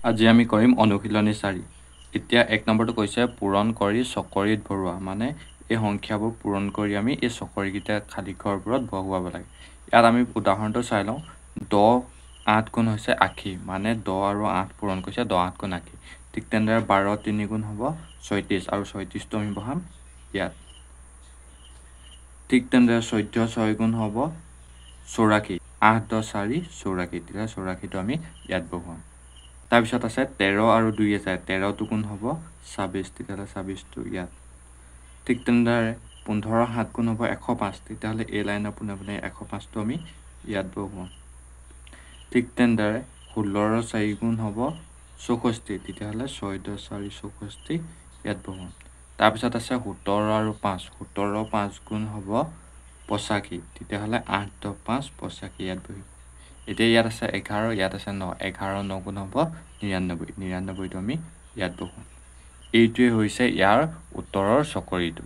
আজি আমি কৰিম অনুশীলনী 4। এতিয়া 1 নম্বৰটো কৈছে পূৰণ কৰি চকৰিত ভৰোৱা, মানে এই সংখ্যাবোৰ পূৰণ কৰি আমি এই চকৰিকেইটা খালী ঘৰবোৰত বহুৱাব লাগে। ইয়াত আমি উদাহৰণটো চাই লওঁ। 10 8 গুণ হৈছে 80, মানে 10 আৰু 8 পূৰণ কৰিছে 10 8 গুণ 80। ঠিক তেনেদৰে 12 3 গুণ হ'ব 36, আৰু 36টো আমি বহাম ইয়াত। ঠিক তেনেদৰে 14 6 গুণ হ'ব 84, 8 10 4 84, তেতিয়া 84টো আমি ইয়াত বহুৱাম। তাৰপিছত আছে 13 আৰু 2 আছে, 13টো গুণ হ'ব 26, তেতিয়াহ'লে 26টো ইয়াত। ঠিক তেনেদৰে 15 7 গুণ হ'ব 105, তেতিয়াহ'লে এই লাইনৰ পোনে পোনে 105টো আমি ইয়াত বহুৱাম। ঠিক তেনেদৰে 16 4 গুণ হ'ব 64, তেতিয়াহ'লে 6 10 4 64 ইয়াত বহুৱাম। তাৰপিছত আছে 17 আৰু 5, 17 5 গুণ হ'ব 85, তেতিয়াহ'লে 8 10 5 85 ইয়াত বহিব। এতিয়া ইয়াত আছে 11, ইয়াত আছে 9, 11 9 গুণ হ'ব 99, 99টো আমি ইয়াত বহুৱাম। এইটোৱে হৈছে ইয়াৰ উত্তৰৰ চকৰিটো।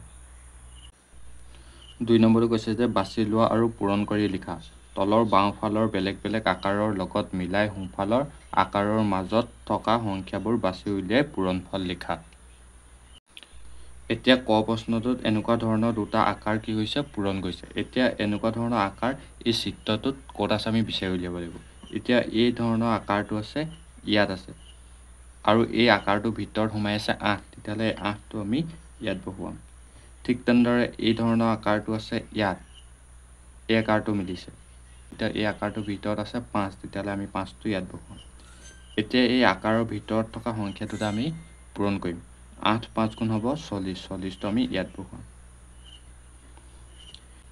2 নম্বৰটো কৈছে যে বাছি লোৱা আৰু পূৰণ কৰি লিখা। তলৰ বাওঁফালৰ বেলেগ বেলেগ আকাৰৰ লগত মিলাই সোঁফালৰ আকাৰৰ মাজত থকা সংখ্যাবোৰ বাছি উলিয়াই পূৰণফল লিখা। এতিয়া ক প্ৰশ্নটোত এনেকুৱা ধৰণৰ দুটা আকাৰ কি হৈছে পূৰণ গৈছে। এতিয়া এনেকুৱা ধৰণৰ আকাৰ এই চিত্ৰটোত ক'ত আছে আমি বিচাৰি উলিয়াব লাগিব। এতিয়া এই ধৰণৰ আকাৰটো আছে ইয়াত আছে, আৰু এই আকাৰটোৰ ভিতৰত সোমাই আছে 8, তেতিয়াহ'লে 8টো আমি ইয়াত বহুৱাম। ঠিক তেনেদৰে এই ধৰণৰ আকাৰটো আছে ইয়াত, এই আকাৰটো মিলিছে, এতিয়া এই আকাৰটোৰ ভিতৰত আছে 5, তেতিয়াহ'লে আমি 5টো ইয়াত বহুৱাম। এতিয়া এই আকাৰৰ ভিতৰত থকা সংখ্যা দুটা আমি পূৰণ কৰিম। 8 5 গুণ হ'ব 40, 40টো আমি ইয়াত বহুৱাম।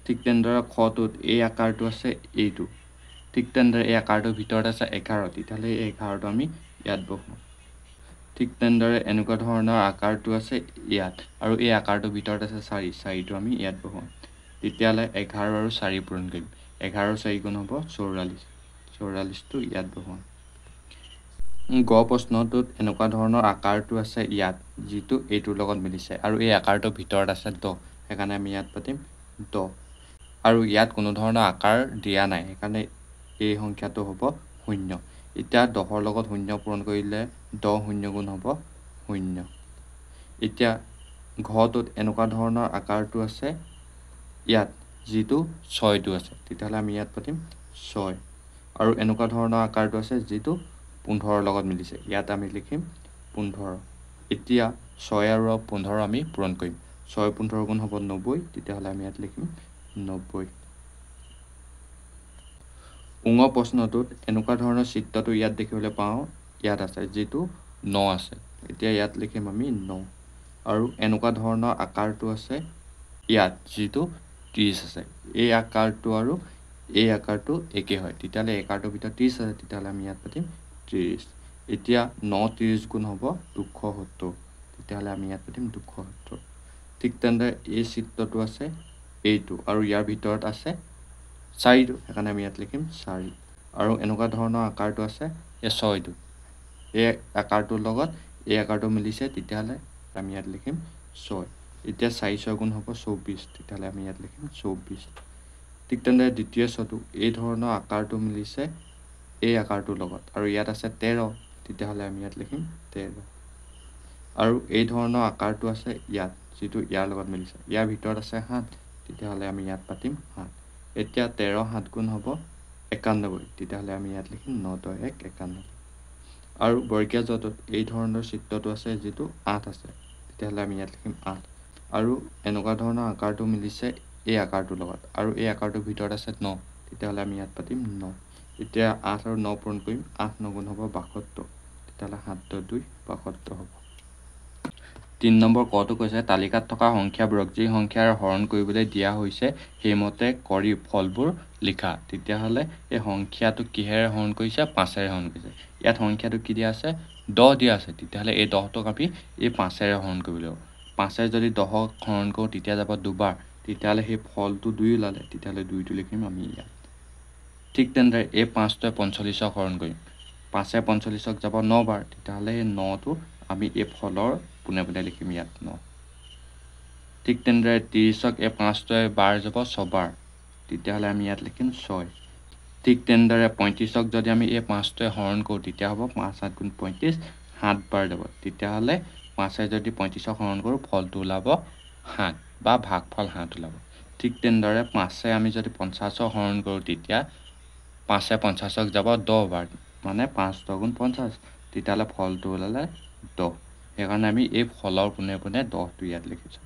ঠিক তেনেদৰে খটোত এই আকাৰটো আছে এইটো, ঠিক তেনেদৰে এই আকাৰটোৰ ভিতৰত আছে 11, তেতিয়াহ'লে এই 11টো আমি ইয়াত বহুৱাম। ঠিক তেনেদৰে এনেকুৱা ধৰণৰ আকাৰটো আছে ইয়াত, আৰু এই আকাৰটোৰ ভিতৰত আছে 4, 4টো আমি ইয়াত বহুৱাম। তেতিয়াহ'লে 11 আৰু 4 পূৰণ কৰিম। 11 4 গুণ হ'ব 44, 44টো ইয়াত বহুৱাম। গ প্ৰশ্নটোত এনেকুৱা ধৰণৰ আকাৰটো আছে ইয়াত, যিটো এইটোৰ লগত মিলিছে, আৰু এই আকাৰটোৰ ভিতৰত আছে 10, সেইকাৰণে আমি ইয়াত পাতিম 10, আৰু ইয়াত কোনো ধৰণৰ আকাৰ দিয়া নাই, সেইকাৰণে এই সংখ্যাটো হ'ব 0। এতিয়া 10ৰ লগত 0 পূৰণ কৰিলে 10 0 গুণ হ'ব 0। এতিয়া ঘটোত এনেকুৱা ধৰণৰ আকাৰটো আছে ইয়াত, যিটো 6টো আছে, তেতিয়াহ'লে আমি ইয়াত পাতিম 6, আৰু এনেকুৱা ধৰণৰ আকাৰটো আছে যিটো 15ৰ লগত মিলিছে, ইয়াত আমি লিখিম 15। এতিয়া 6 আৰু 15 আমি পূৰণ কৰিম। 6 15 গুণ হ'ব 90, তেতিয়াহ'লে আমি ইয়াত লিখিম 90। প্ৰশ্নটোত এনেকুৱা ধৰণৰ চিত্ৰটো ইয়াত দেখিবলৈ পাওঁ, ইয়াত আছে যিটো 9 আছে, এতিয়া ইয়াত লিখিম আমি 9, আৰু এনেকুৱা ধৰণৰ আকাৰটো আছে ইয়াত যিটো 30 আছে। এই আকাৰটো আৰু এই আকাৰটো একে হয়, তেতিয়াহ'লে এই আকাৰটোৰ ভিতৰত 30 আছে, তেতিয়াহ'লে আমি ইয়াত পাতিম 30। এতিয়া 9 30 গুণ হ'ব 270, তেতিয়াহ'লে আমি ইয়াত পাতিম 270। ঠিক তেনেদৰে এই চিত্ৰটো আছে এইটো, আৰু ইয়াৰ ভিতৰত আছে 4টো, সেইকাৰণে আমি ইয়াত লিখিম 4, আৰু এনেকুৱা ধৰণৰ আকাৰটো আছে এই 6টো, এই আকাৰটোৰ লগত এই আকাৰটো মিলিছে, তেতিয়াহ'লে আমি ইয়াত লিখিম 6। এতিয়া 4 6 গুণ হ'ব 24, তেতিয়াহ'লে আমি ইয়াত লিখিম 24। ঠিক তেনেদৰে দ্বিতীয় ছটো এই ধৰণৰ আকাৰটো মিলিছে এই আকাৰটোৰ লগত, আৰু ইয়াত আছে 13, তেতিয়াহ'লে আমি ইয়াত লিখিম 13, আৰু এই ধৰণৰ আকাৰটো আছে ইয়াত, যিটো ইয়াৰ লগত মিলিছে, ইয়াৰ ভিতৰত আছে 7, তেতিয়াহ'লে আমি ইয়াত পাতিম 7। এতিয়া 13 7 গুণ হ'ব 91, তেতিয়াহ'লে আমি ইয়াত লিখিম 9 10 1 91, আৰু বৰ্গীয় জটোত এই ধৰণৰ চিত্ৰটো আছে যিটো 8 আছে, তেতিয়াহ'লে আমি ইয়াত লিখিম 8, আৰু এনেকুৱা ধৰণৰ আকাৰটো মিলিছে এই আকাৰটোৰ লগত, আৰু এই আকাৰটোৰ ভিতৰত আছে 9, তেতিয়াহ'লে আমি ইয়াত পাতিম 9। এতিয়া 8 আৰু 9 পূৰণ কৰিম, 8 9 গুণ হ'ব 72, তেতিয়াহ'লে 7 2 72 হ'ব। 3 নম্বৰ কটো কৈছে তালিকাত থকা সংখ্যাবোৰক যি সংখ্যাৰ হৰণ কৰিবলৈ দিয়া হৈছে সেইমতে কৰি ফলবোৰ লিখা। তেতিয়াহ'লে এই সংখ্যাটো কিহেৰে হৰণ কৰিছে? 5ৰে হৰণ কৰিছে। ইয়াত সংখ্যাটো কি দিয়া আছে? 10 দিয়া আছে, তেতিয়াহ'লে এই 10টোক আমি এই 5ৰে হৰণ কৰিব লাগিব। 5ৰে যদি 10ক হৰণ কৰোঁ তেতিয়া যাব দুবাৰ, তেতিয়াহ'লে সেই ফলটো 2 ওলালে, তেতিয়াহ'লে 2টো লিখিম আমি ইয়াত। ঠিক তেনেদৰে এই 5টোৱে 45ক হৰণ কৰিম, 5ৰে 45ক যাব 9 বাৰ, তেতিয়াহ'লে এই 9টো আমি এই ফলৰ পোনে পোনে লিখিম ইয়াত 9। ঠিক তেনেদৰে 30ক এই 5টোৱে বাৰ যাব 6 বাৰ, তেতিয়াহ'লে আমি ইয়াত লিখিম 6। ঠিক তেনেদৰে 35ক যদি আমি এই 5টোৱে হৰণ কৰোঁ তেতিয়া হ'ব 5 7 গুণ 35 7 বাৰ যাব তেতিয়াহ'লে 5এ যদি 35ক হৰণ কৰোঁ ফলটো ওলাব 7 বা ভাগফল 7 ওলাব ঠিক তেনেদৰে 5এ আমি যদি 50ক হৰণ কৰোঁ তেতিয়া 5এ 50ক যাব 10 বাৰ মানে 5 10 গুণ 50 তেতিয়াহ'লে ফলটো ওলালে 10 সেইকাৰণে আমি এই ফলৰ পোনে পোনে 10টো ইয়াত লিখিছোঁ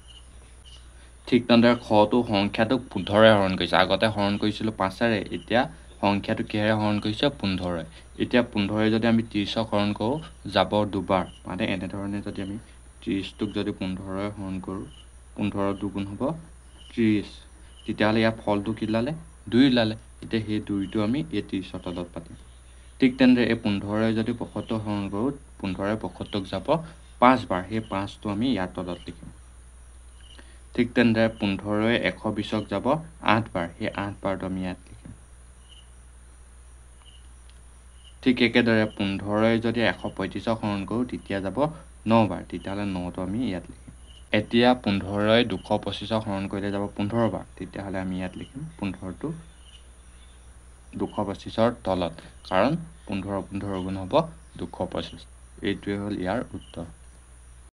ঠিক তেনেদৰে খটো সংখ্যাটোক 15ৰে হৰণ কৰিছে আগতে হৰণ কৰিছিলোঁ 5এৰে এতিয়া সংখ্যাটো কিহেৰে হৰণ কৰিছে 15ৰে এতিয়া 15ৰে যদি আমি 30ক হৰণ কৰোঁ যাব দুবাৰ মানে এনেধৰণে যদি আমি 30টোক যদি 15ৰে হৰণ কৰোঁ 15 দুগুণ হ'ব 30 তেতিয়াহ'লে ইয়াৰ ফলটো কি ওলালে 2 ওলালে এতিয়া সেই 2টো আমি এই 30ৰ তলত পাতিম ঠিক তেনেদৰে এই 15ৰে যদি 75 হৰণ কৰোঁ 15ৰে 75ক যাব 5 বাৰ সেই 5টো আমি ইয়াৰ তলত লিখিম ঠিক তেনেদৰে 15ৰে 120ক যাব 8 বাৰ সেই 8 বাৰটো আমি ইয়াত লিখিম ঠিক একেদৰে 15ৰে যদি 135ক হৰণ কৰোঁ তেতিয়া যাব 9 বাৰ তেতিয়াহ'লে 9টো আমি ইয়াত লিখিম এতিয়া 15ৰে 225ক হৰণ কৰিলে যাব 15 বাৰ তেতিয়াহ'লে আমি ইয়াত লিখিম 15টো 225ৰ তলত কাৰণ 15 15 গুণ হ'ব 225 এইটোৱে হ'ল ইয়াৰ উত্তৰ